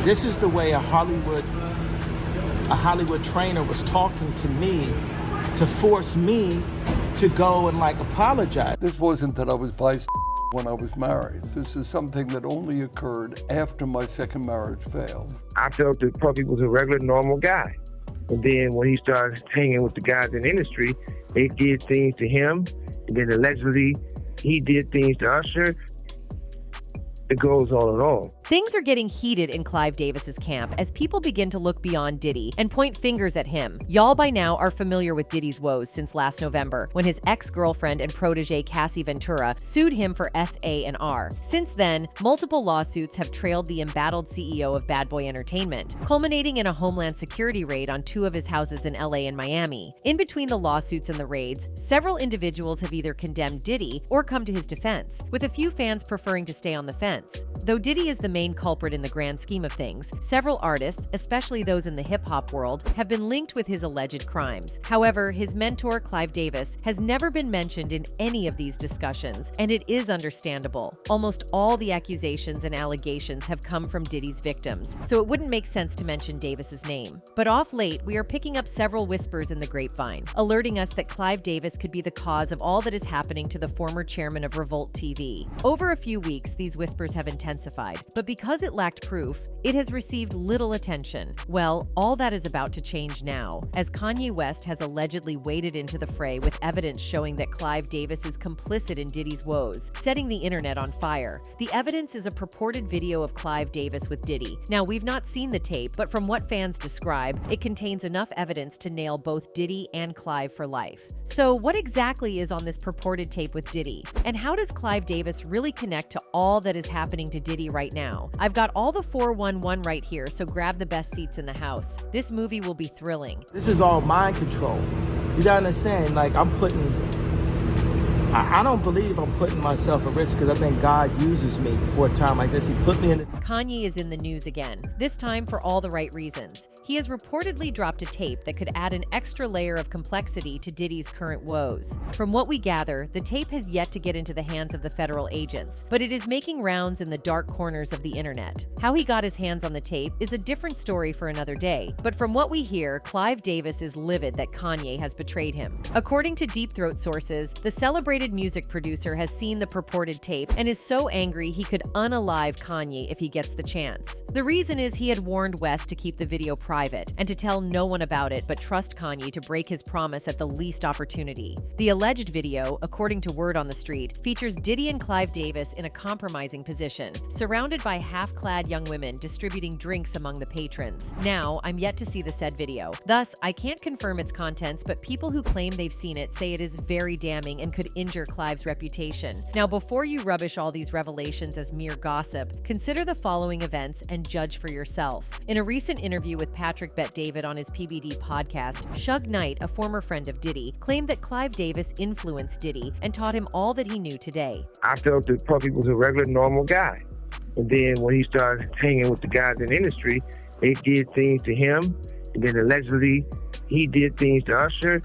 This is the way a Hollywood trainer was talking to me to force me to go and apologize. This wasn't that I was biased when I was married. This is something that only occurred after my second marriage failed. I felt that Puffy was a regular, normal guy. And then when he started hanging with the guys in the industry, they did things to him. And then allegedly, he did things to Usher. It goes on and on. Things are getting heated in Clive Davis's camp as people begin to look beyond Diddy and point fingers at him. Y'all by now are familiar with Diddy's woes since last November, when his ex-girlfriend and protege Cassie Ventura sued him for SAR. Since then, multiple lawsuits have trailed the embattled CEO of Bad Boy Entertainment, culminating in a Homeland Security raid on 2 of his houses in LA and Miami. In between the lawsuits and the raids, several individuals have either condemned Diddy or come to his defense, with a few fans preferring to stay on the fence. Though Diddy is the main culprit in the grand scheme of things, several artists, especially those in the hip-hop world, have been linked with his alleged crimes. However, his mentor, Clive Davis, has never been mentioned in any of these discussions, and it is understandable. Almost all the accusations and allegations have come from Diddy's victims, so it wouldn't make sense to mention Davis's name. But off late, we are picking up several whispers in the grapevine, alerting us that Clive Davis could be the cause of all that is happening to the former chairman of Revolt TV. Over a few weeks, these whispers have intensified, but because it lacked proof, it has received little attention. Well, all that is about to change now, as Kanye West has allegedly waded into the fray with evidence showing that Clive Davis is complicit in Diddy's woes, setting the internet on fire. The evidence is a purported video of Clive Davis with Diddy. Now, we've not seen the tape, but from what fans describe, it contains enough evidence to nail both Diddy and Clive for life. So, what exactly is on this purported tape with Diddy? And how does Clive Davis really connect to all that is happening to Diddy right now? I've got all the 411 right here, so grab the best seats in the house. This movie will be thrilling. This is all mind control. You gotta understand, I don't believe I'm putting myself at risk because I think God uses me for a time like this. He put me in this. Kanye is in the news again, this time for all the right reasons. He has reportedly dropped a tape that could add an extra layer of complexity to Diddy's current woes. From what we gather, the tape has yet to get into the hands of the federal agents, but it is making rounds in the dark corners of the internet. How he got his hands on the tape is a different story for another day, but from what we hear, Clive Davis is livid that Kanye has betrayed him. According to Deep Throat sources, the celebrated music producer has seen the purported tape and is so angry he could unalive Kanye if he gets the chance. The reason is he had warned West to keep the video private and to tell no one about it but trust Kanye to break his promise at the least opportunity. The alleged video, according to word on the street, features Diddy and Clive Davis in a compromising position, surrounded by half-clad young women distributing drinks among the patrons. Now, I'm yet to see the said video. Thus, I can't confirm its contents, but people who claim they've seen it say it is very damning and could injure Clive's reputation. Now, before you rubbish all these revelations as mere gossip, consider the following events and judge for yourself. In a recent interview with Patrick Bet-David on his PBD podcast, Suge Knight, a former friend of Diddy, claimed that Clive Davis influenced Diddy and taught him all that he knew today. I felt that Puffy was a regular, normal guy. And then when he started hanging with the guys in the industry, they did things to him. And then allegedly, he did things to Usher.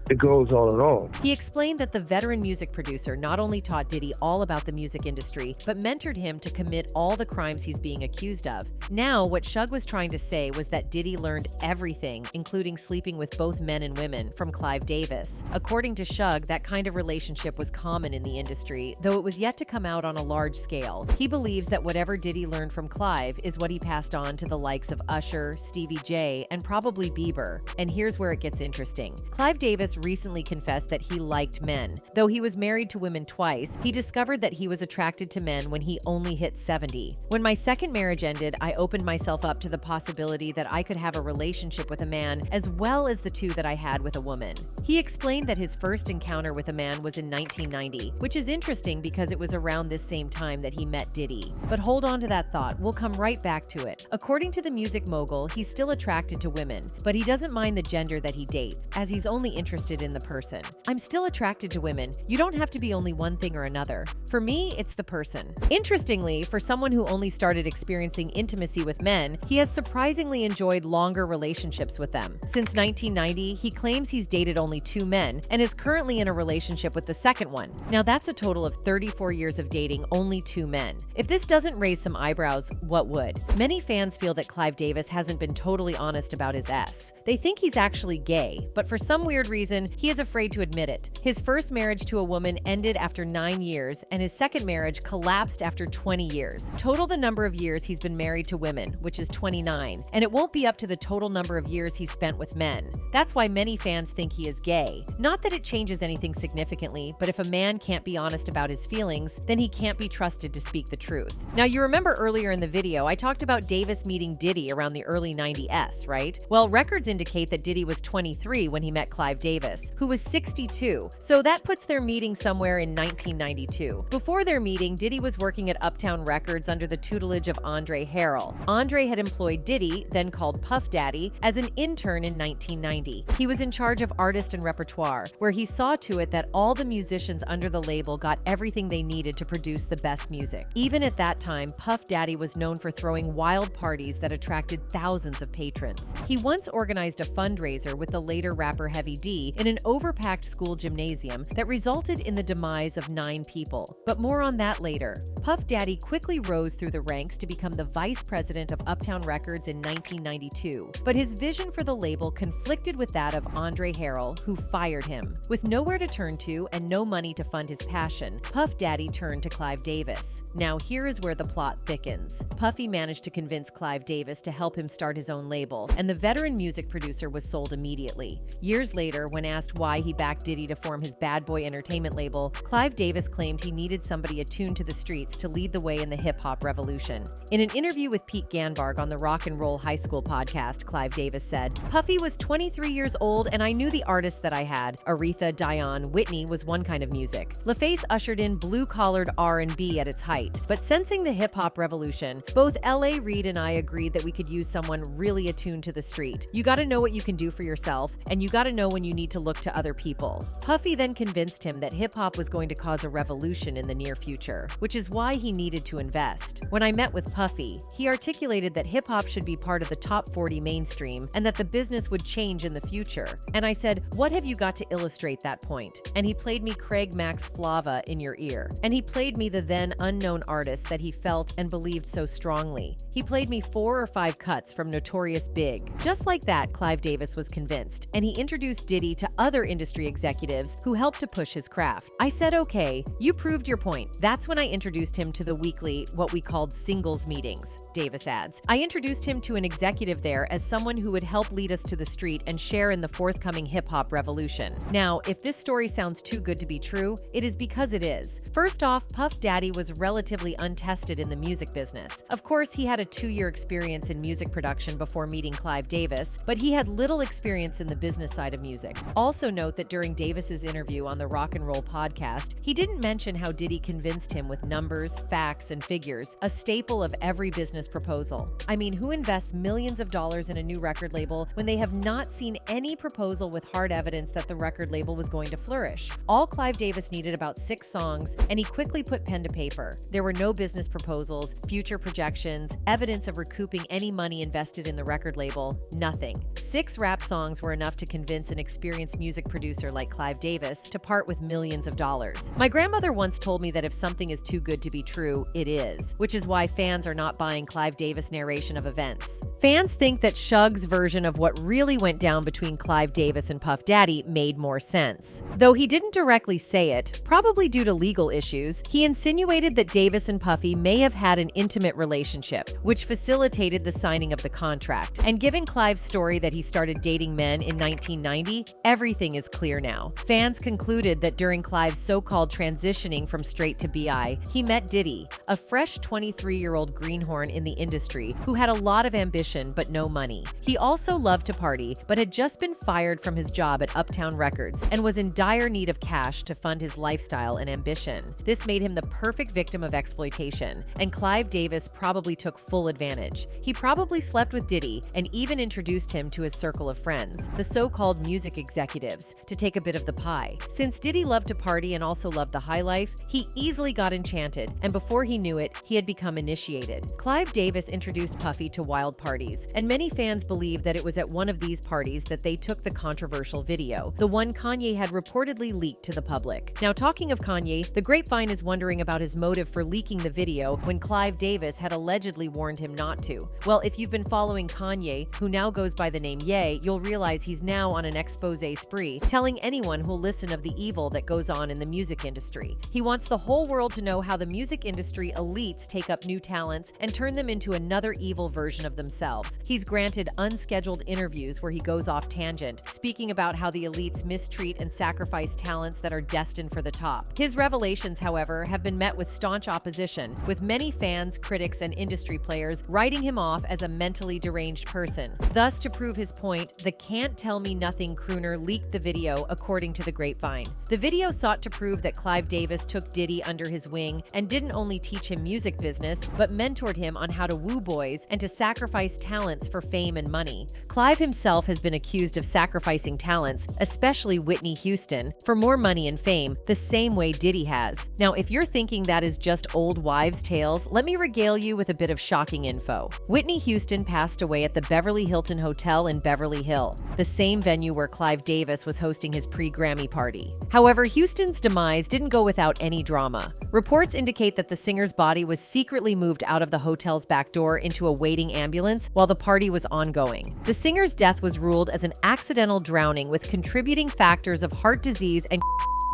It goes on and on. He explained that the veteran music producer not only taught Diddy all about the music industry, but mentored him to commit all the crimes he's being accused of. Now, what Suge was trying to say was that Diddy learned everything, including sleeping with both men and women, from Clive Davis. According to Suge, that kind of relationship was common in the industry, though it was yet to come out on a large scale. He believes that whatever Diddy learned from Clive is what he passed on to the likes of Usher, Stevie J, and probably Bieber. And here's where it gets interesting. Clive Davis recently confessed that he liked men. Though he was married to women twice, he discovered that he was attracted to men when he only hit 70. When my second marriage ended, I opened myself up to the possibility that I could have a relationship with a man as well as the two that I had with a woman. He explained that his first encounter with a man was in 1990, which is interesting because it was around this same time that he met Diddy. But hold on to that thought, we'll come right back to it. According to the music mogul, he's still attracted to women, but he doesn't mind the gender that he dates, as he's only interested in the person. I'm still attracted to women. You don't have to be only one thing or another. For me, it's the person. Interestingly, for someone who only started experiencing intimacy intimacy with men, he has surprisingly enjoyed longer relationships with them. Since 1990, he claims he's dated only 2 men and is currently in a relationship with the second one. Now that's a total of 34 years of dating only 2 men. If this doesn't raise some eyebrows, what would? Many fans feel that Clive Davis hasn't been totally honest about his S. They think he's actually gay, but for some weird reason, he is afraid to admit it. His first marriage to a woman ended after 9 years, and his second marriage collapsed after 20 years. Total the number of years he's been married to women, which is 29, and it won't be up to the total number of years he's spent with men. That's why many fans think he is gay. Not that it changes anything significantly, but if a man can't be honest about his feelings, then he can't be trusted to speak the truth. Now, you remember earlier in the video, I talked about Davis meeting Diddy around the early 90s, right? Well, records indicate that Diddy was 23 when he met Clive Davis, who was 62, so that puts their meeting somewhere in 1992. Before their meeting, Diddy was working at Uptown Records under the tutelage of Andre Harrell. Andre had employed Diddy, then called Puff Daddy, as an intern in 1990. He was in charge of artist and repertoire, where he saw to it that all the musicians under the label got everything they needed to produce the best music. Even at that time, Puff Daddy was known for throwing wild parties that attracted thousands of patrons. He once organized a fundraiser with the later rapper Heavy D in an overpacked school gymnasium that resulted in the demise of 9 people. But more on that later. Puff Daddy quickly rose through the ranks to become the vice president of Uptown Records in 1992. But his vision for the label conflicted with that of Andre Harrell, who fired him. With nowhere to turn to and no money to fund his passion, Puff Daddy turned to Clive Davis. Now here is where the plot thickens. Puffy managed to convince Clive Davis to help him start his own label, and the veteran music producer was sold immediately. Years later, when asked why he backed Diddy to form his Bad Boy Entertainment label, Clive Davis claimed he needed somebody attuned to the streets to lead the way in the hip-hop revolution. In an interview with Pete Ganbarg on the Rock and Roll High School podcast, Clive Davis said, "Puffy was 23 years old and I knew the artists that I had. Aretha, Dion, Whitney was one kind of music. LaFace ushered in blue-collared R&B at its height. But sensing the hip-hop revolution, both L.A. Reid and I agreed that we could use someone really attuned to the street. You gotta know what you can do for yourself, and you gotta know when you need to look to other people." Puffy then convinced him that hip-hop was going to cause a revolution in the near future, which is why he needed to invest. When I met with Puffy, he articulated that hip-hop should be part of the top 40 mainstream and that the business would change in the future. And I said, "What have you got to illustrate that point?" And he played me Craig Max Flava in your ear. And he played me the then unknown artist that he felt and believed so strongly. He played me 4 or 5 cuts from Notorious Big. Just like that, Clive Davis was convinced, and he introduced Diddy to other industry executives who helped to push his craft. I said, "Okay, you proved your point." That's when I introduced him to the weekly, what we called singles meetings, Davis adds. I introduced him to an executive there as someone who would help lead us to the street and share in the forthcoming hip-hop revolution. Now, if this story sounds too good to be true, it is because it is. First off, Puff Daddy was relatively untested in the music business. Of course, he had a 2-year experience in music production before meeting Clive Davis, but he had little experience in the business side of music. Also note that during Davis's interview on the Rock and Roll podcast, he didn't mention how Diddy convinced him with numbers, facts, and figures, a staple of every business proposal. I mean, who invests millions of dollars in a new record label when they have not seen any proposal with hard evidence that the record label was going to flourish? All Clive Davis needed about 6 songs, and he quickly put pen to paper. There were no business proposals, future projections, evidence of recouping any money invested in the record label, nothing. 6 rap songs were enough to convince an experienced music producer like Clive Davis to part with millions of dollars. My grandmother once told me that if something is too good to be true, it is, which is why fans are not buying Clive Davis' narration of events. Fans think that Shug's version of what really went down between Clive Davis and Puff Daddy made more sense. Though he didn't directly say it, probably due to legal issues, he insinuated that Davis and Puffy may have had an intimate relationship, which facilitated the signing of the contract. And given Clive's story that he started dating men in 1990, everything is clear now. Fans concluded that during Clive's so-called transitioning from straight to BI, he met Diddy, a fresh 23-year-old greenhorn in the industry who had a lot of ambition ambition but no money. He also loved to party, but had just been fired from his job at Uptown Records and was in dire need of cash to fund his lifestyle and ambition. This made him the perfect victim of exploitation, and Clive Davis probably took full advantage. He probably slept with Diddy and even introduced him to his circle of friends, the so-called music executives, to take a bit of the pie. Since Diddy loved to party and also loved the high life, he easily got enchanted, and before he knew it, he had become initiated. Clive Davis introduced Puffy to wild parties, and many fans believe that it was at one of these parties that they took the controversial video, the one Kanye had reportedly leaked to the public. Now, talking of Kanye, the grapevine is wondering about his motive for leaking the video when Clive Davis had allegedly warned him not to. Well, if you've been following Kanye, who now goes by the name Ye, you'll realize he's now on an expose spree, telling anyone who'll listen of the evil that goes on in the music industry. He wants the whole world to know how the music industry elites take up new talents and turn them into another evil version of themselves. He's granted unscheduled interviews where he goes off tangent, speaking about how the elites mistreat and sacrifice talents that are destined for the top. His revelations, however, have been met with staunch opposition, with many fans, critics, and industry players writing him off as a mentally deranged person. Thus, to prove his point, the Can't Tell Me Nothing crooner leaked the video, according to the grapevine. The video sought to prove that Clive Davis took Diddy under his wing and didn't only teach him music business, but mentored him on how to woo boys and to sacrifice talents for fame and money. Clive himself has been accused of sacrificing talents, especially Whitney Houston, for more money and fame, the same way Diddy has. Now, if you're thinking that is just old wives' tales, let me regale you with a bit of shocking info. Whitney Houston passed away at the Beverly Hilton Hotel in Beverly Hills, the same venue where Clive Davis was hosting his pre-Grammy party. However, Houston's demise didn't go without any drama. Reports indicate that the singer's body was secretly moved out of the hotel's back door into a waiting ambulance while the party was ongoing. The singer's death was ruled as an accidental drowning with contributing factors of heart disease and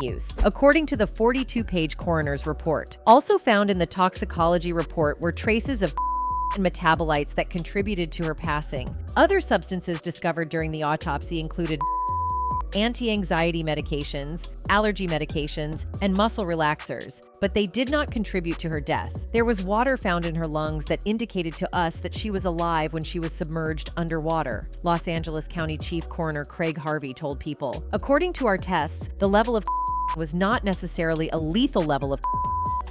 use, according to the 42-page coroner's report. Also found in the toxicology report were traces of and metabolites that contributed to her passing. Other substances discovered during the autopsy included anti-anxiety medications, allergy medications, and muscle relaxers, but they did not contribute to her death. There was water found in her lungs that indicated to us that she was alive when she was submerged underwater, Los Angeles County Chief Coroner Craig Harvey told People. According to our tests, the level of was not necessarily a lethal level of,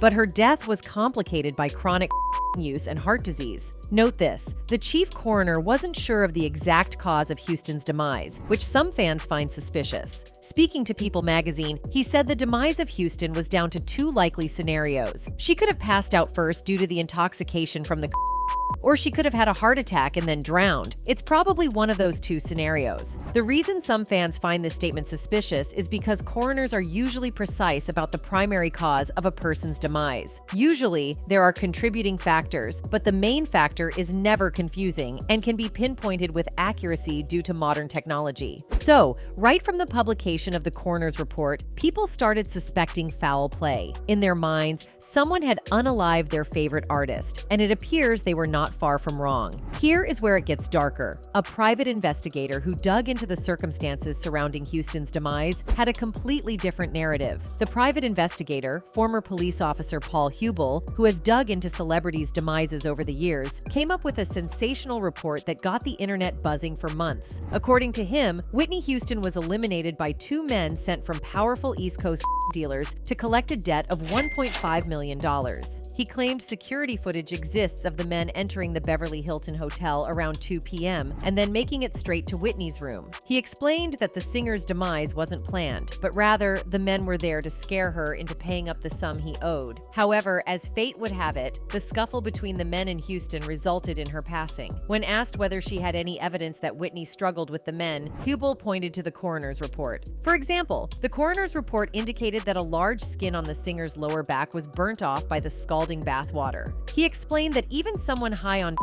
but her death was complicated by chronic use and heart disease. Note this, the chief coroner wasn't sure of the exact cause of Houston's demise, which some fans find suspicious. Speaking to People magazine, he said the demise of Houston was down to two likely scenarios. She could have passed out first due to the intoxication from the or she could have had a heart attack and then drowned. It's probably one of those two scenarios. The reason some fans find this statement suspicious is because coroners are usually precise about the primary cause of a person's demise. Usually, there are contributing factors, but the main factor is never confusing and can be pinpointed with accuracy due to modern technology. So, right from the publication of the coroner's report, people started suspecting foul play. In their minds, someone had unalived their favorite artist, and it appears they were not far from wrong. Here is where it gets darker. A private investigator who dug into the circumstances surrounding Houston's demise had a completely different narrative. The private investigator, former police officer Paul Hubel, who has dug into celebrities' demises over the years, came up with a sensational report that got the internet buzzing for months. According to him, Whitney Houston was eliminated by two men sent from powerful East Coast dealers to collect a debt of $1.5 million. He claimed security footage exists of the men entering the Beverly Hilton Hotel around 2 p.m. and then making it straight to Whitney's room. He explained that the singer's demise wasn't planned, but rather the men were there to scare her into paying up the sum he owed. However, as fate would have it, the scuffle between the men in Houston resulted in her passing. When asked whether she had any evidence that Whitney struggled with the men, Hubel pointed to the coroner's report. For example, the coroner's report indicated that a large skin on the singer's lower back was burnt off by the scalding bath water. He explained that even someone high on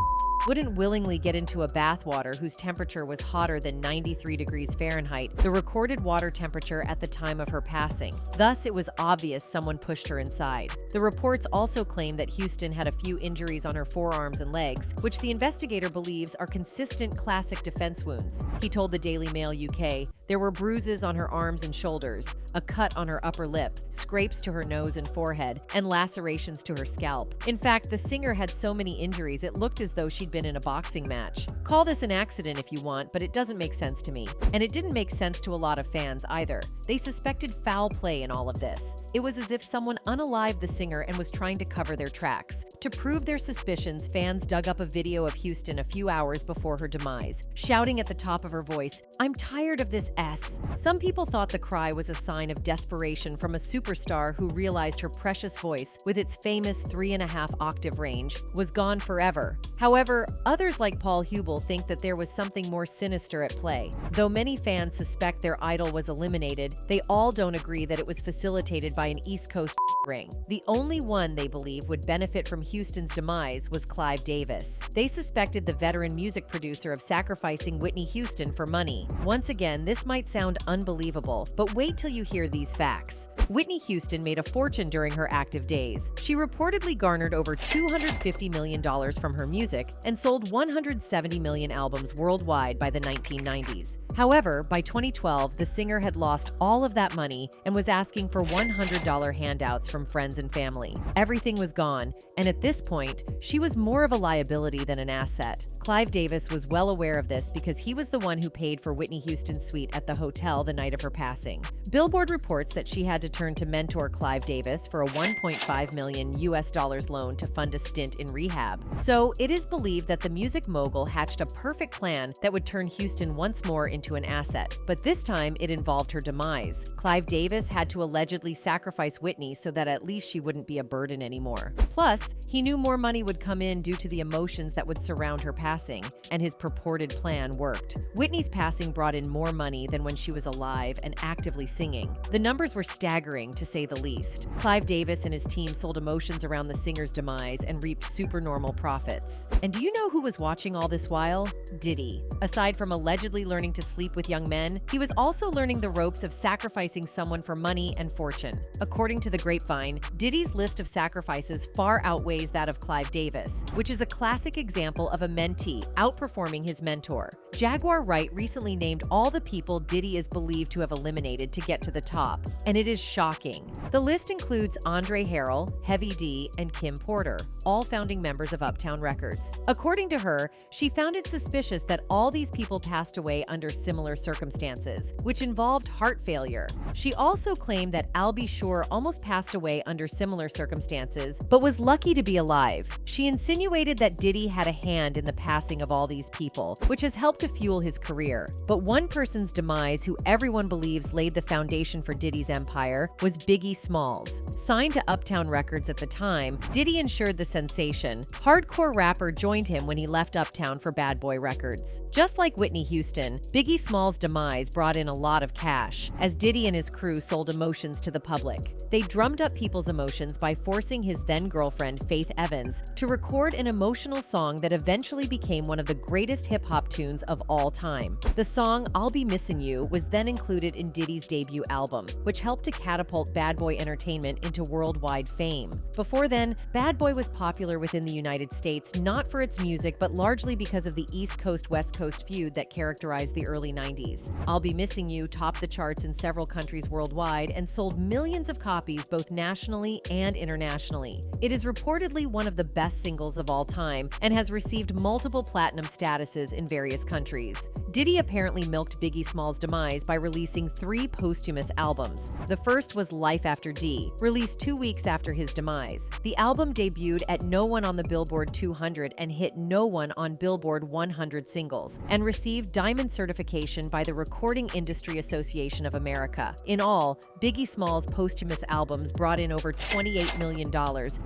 wouldn't willingly get into a bathwater whose temperature was hotter than 93 degrees Fahrenheit, the recorded water temperature at the time of her passing. Thus, it was obvious someone pushed her inside. The reports also claim that Houston had a few injuries on her forearms and legs, which the investigator believes are consistent classic defense wounds. He told the Daily Mail UK, there were bruises on her arms and shoulders, a cut on her upper lip, scrapes to her nose and forehead, and lacerations to her scalp. In fact, the singer had so many injuries it looked as though she'd he'd been in a boxing match. Call this an accident if you want, but it doesn't make sense to me. And it didn't make sense to a lot of fans either. They suspected foul play in all of this. It was as if someone unalived the singer and was trying to cover their tracks. To prove their suspicions, fans dug up a video of Houston a few hours before her demise, shouting at the top of her voice, "I'm tired of this S." Some people thought the cry was a sign of desperation from a superstar who realized her precious voice, with its famous 3.5 octave range, was gone forever. However, others like Paul Hubel think that there was something more sinister at play. Though many fans suspect their idol was eliminated, they all don't agree that it was facilitated by an East Coast ring. The only one they believe would benefit from Houston's demise was Clive Davis. They suspected the veteran music producer of sacrificing Whitney Houston for money. Once again, this might sound unbelievable, but wait till you hear these facts. Whitney Houston made a fortune during her active days. She reportedly garnered over $250 million from her music and sold 170 million albums worldwide by the 1990s. However, by 2012, the singer had lost all of that money and was asking for $100 handouts from friends and family. Everything was gone, and at this point, she was more of a liability than an asset. Clive Davis was well aware of this because he was the one who paid for Whitney Houston's suite at the hotel the night of her passing. Billboard reports that she had to turn to mentor Clive Davis for a $1.5 million loan to fund a stint in rehab. So it is believed that the music mogul hatched a perfect plan that would turn Houston once more into an asset, but this time it involved her demise. Clive Davis had to allegedly sacrifice Whitney so that at least she wouldn't be a burden anymore. Plus, he knew more money would come in due to the emotions that would surround her passing, and his purported plan worked. Whitney's passing brought in more money than when she was alive and actively singing. The numbers were staggering, to say the least. Clive Davis and his team sold emotions around the singer's demise and reaped supernormal profits. And do you know who was watching all this while? Diddy. Aside from allegedly learning to sleep with young men, he was also learning the ropes of sacrificing someone for money and fortune. According to the Grapevine, Diddy's list of sacrifices far outweighs that of Clive Davis, which is a classic example of a mentee outperforming his mentor. Jaguar Wright recently named all the people Diddy is believed to have eliminated to get to the top, and it is shocking. The list includes Andre Harrell, Heavy D, and Kim Porter, all founding members of Uptown Records. According to her, she found it suspicious that all these people passed away under similar circumstances, which involved heart failure. She also claimed that Al B. Sure almost passed away under similar circumstances, but was lucky to be alive. She insinuated that Diddy had a hand in the passing of all these people, which has helped to fuel his career. But one person's demise who everyone believes laid the foundation for Diddy's empire was Biggie Smalls. Signed to Uptown Records at the time, Diddy ensured the sensation. Hardcore rapper joined him when he left Uptown for Bad Boy Records. Just like Whitney Houston, Biggie Smalls' demise brought in a lot of cash, as Diddy and his crew sold emotions to the public. They drummed up people's emotions by forcing his then-girlfriend, Faith Evans, to record an emotional song that eventually became one of the greatest hip-hop tunes of all time. The song I'll Be Missing You was then included in Diddy's debut album, which helped to catapult Bad Boy Entertainment into worldwide fame. Before then, Bad Boy was popular within the United States not for its music, but largely because of the East Coast-West Coast feud that characterized the early 90s. I'll Be Missing You topped the charts in several countries worldwide and sold millions of copies both nationally and internationally. It is reportedly one of the best singles of all time and has received multiple platinum statuses in various countries. Diddy apparently milked Biggie Smalls' demise by releasing 3 posthumous albums. The first was Life After D, released 2 weeks after his demise. The album debuted at no one on the Billboard 200 and hit no one on Billboard 100 singles, and received diamond certification by the Recording Industry Association of America. In all, Biggie Smalls' posthumous albums brought in over $28 million,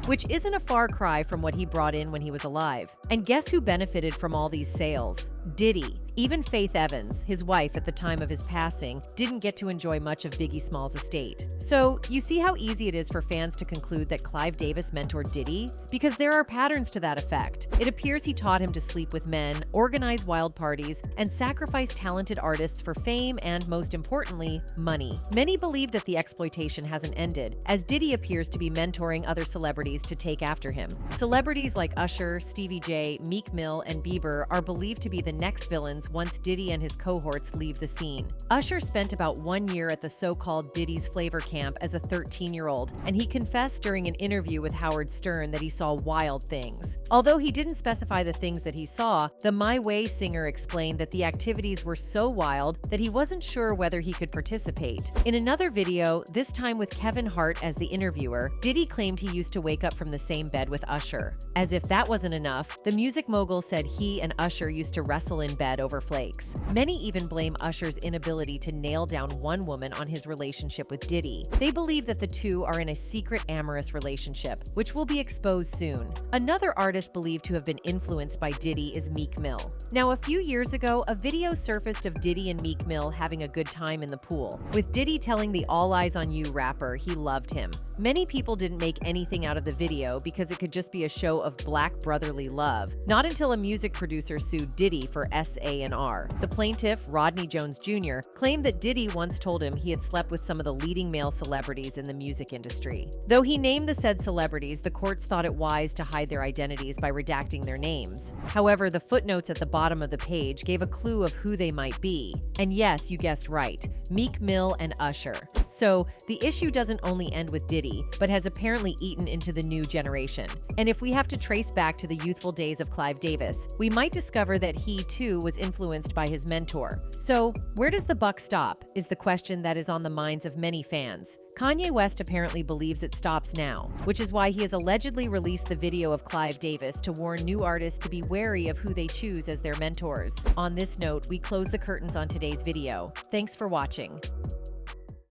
which isn't a far cry from what he brought in when he was alive. And guess who benefited from all these sales? Diddy. Even Faith Evans, his wife at the time of his passing, didn't get to enjoy much of Biggie Smalls' estate. So, you see how easy it is for fans to conclude that Clive Davis mentored Diddy? Because there are patterns to that effect. It appears he taught him to sleep with men, organize wild parties, and sacrifice talented artists for fame and, most importantly, money. Many believe that the exploitation hasn't ended, as Diddy appears to be mentoring other celebrities to take after him. Celebrities like Usher, Stevie J, Meek Mill, and Bieber are believed to be the next villains evidence once Diddy and his cohorts leave the scene. Usher spent about 1 year at the so-called Diddy's Flavor Camp as a 13-year-old, and he confessed during an interview with Howard Stern that he saw wild things. Although he didn't specify the things that he saw, the My Way singer explained that the activities were so wild that he wasn't sure whether he could participate. In another video, this time with Kevin Hart as the interviewer, Diddy claimed he used to wake up from the same bed with Usher. As if that wasn't enough, the music mogul said he and Usher used to wrestle in bed over flakes. Many even blame Usher's inability to nail down one woman on his relationship with Diddy. They believe that the two are in a secret amorous relationship, which will be exposed soon. Another artist believed to have been influenced by Diddy is Meek Mill. Now, a few years ago, a video surfaced of Diddy and Meek Mill having a good time in the pool, with Diddy telling the All Eyes on You rapper he loved him. Many people didn't make anything out of the video because it could just be a show of black brotherly love, not until a music producer sued Diddy for SA&R. The plaintiff, Rodney Jones Jr., claimed that Diddy once told him he had slept with some of the leading male celebrities in the music industry. Though he named the said celebrities, the courts thought it wise to hide their identities by redacting their names. However, the footnotes at the bottom of the page gave a clue of who they might be. And yes, you guessed right, Meek Mill and Usher. So, the issue doesn't only end with Diddy, but has apparently eaten into the new generation. And if we have to trace back to the youthful days of Clive Davis, we might discover that he too was influenced by his mentor. So, where does the buck stop, is the question that is on the minds of many fans. Kanye West apparently believes it stops now, which is why he has allegedly released the video of Clive Davis to warn new artists to be wary of who they choose as their mentors. On this note, we close the curtains on today's video. Thanks for watching.